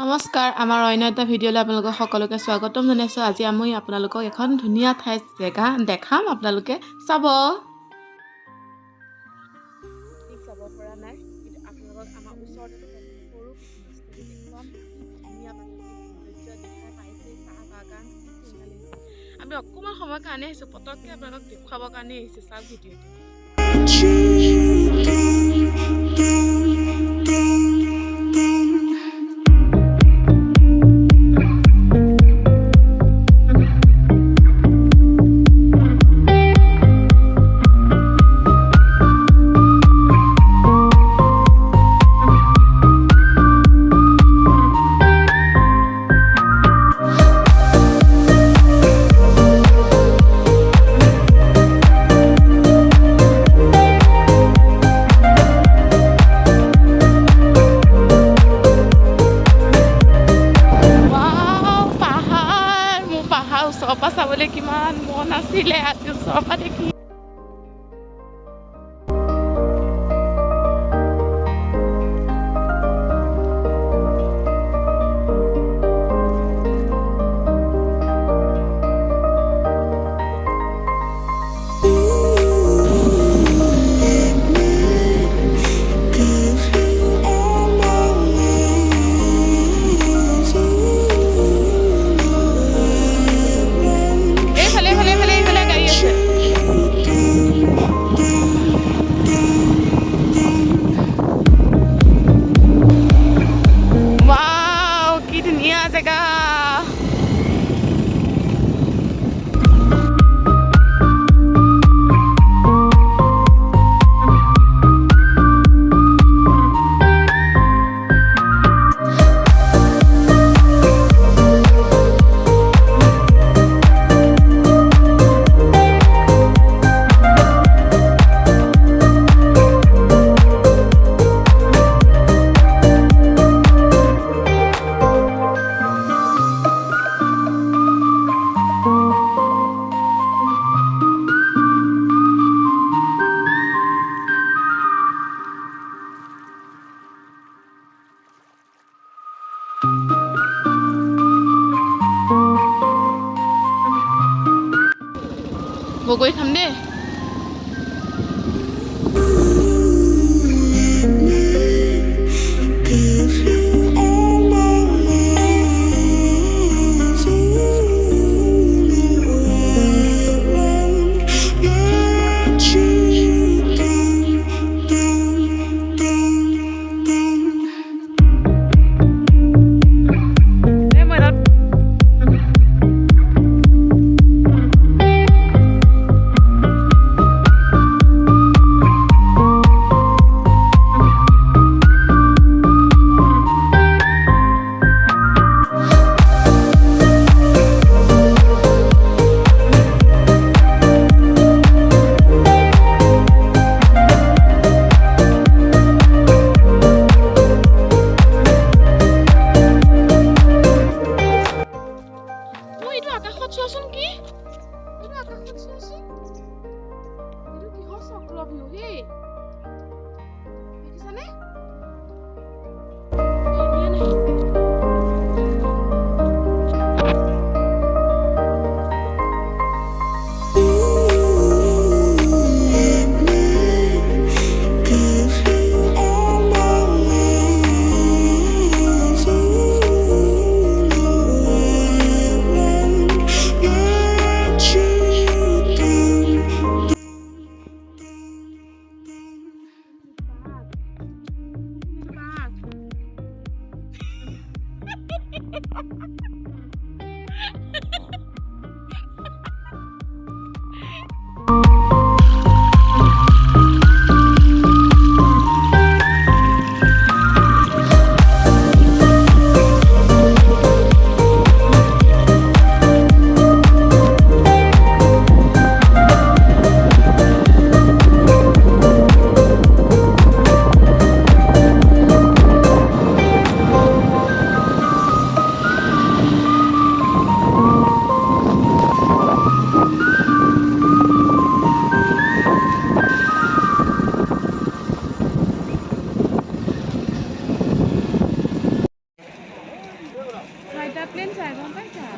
নমস্কাৰ আমাৰ অন্য এটা ভিডিঅ'লৈ আপোনালোকক সকলোকে স্বাগতম জনাইছোঁ। আজি আমি আপোনালোকক এখন ধুনীয়া ঠাই জেগা দেখাম, আপোনালোকে চাব। ঠিক চাব পৰা নাই, কিন্তু আপোনালোকক আমাৰ ওচৰতে সৰু বস্তুবোৰ দেখুৱাম। ধুনীয়া প্ৰাকৃতিক সৌন্দৰ্য দেখাই পাইছে, চাহ বাগান আমি অকণমান সময়ৰ কাৰণে আহিছোঁ, পটককৈ আপোনালোকক দেখুৱাবৰ কাৰণে আহিছোঁ। চাওক ভিডিঅ'টো। ওচৰৰ পৰা চাবলৈ কিমান মন আছিলে, আজি ওচৰৰ পৰা দেখি জেগা। বগৰী খাম দেই। আকাশত চোৱাচোন, কি আকাশত চোৱাচোন, এইটো কিহৰ চক্ৰ ভিউ হে, দেখিছানে? এৰোপ্লেন চাই গম পাইছা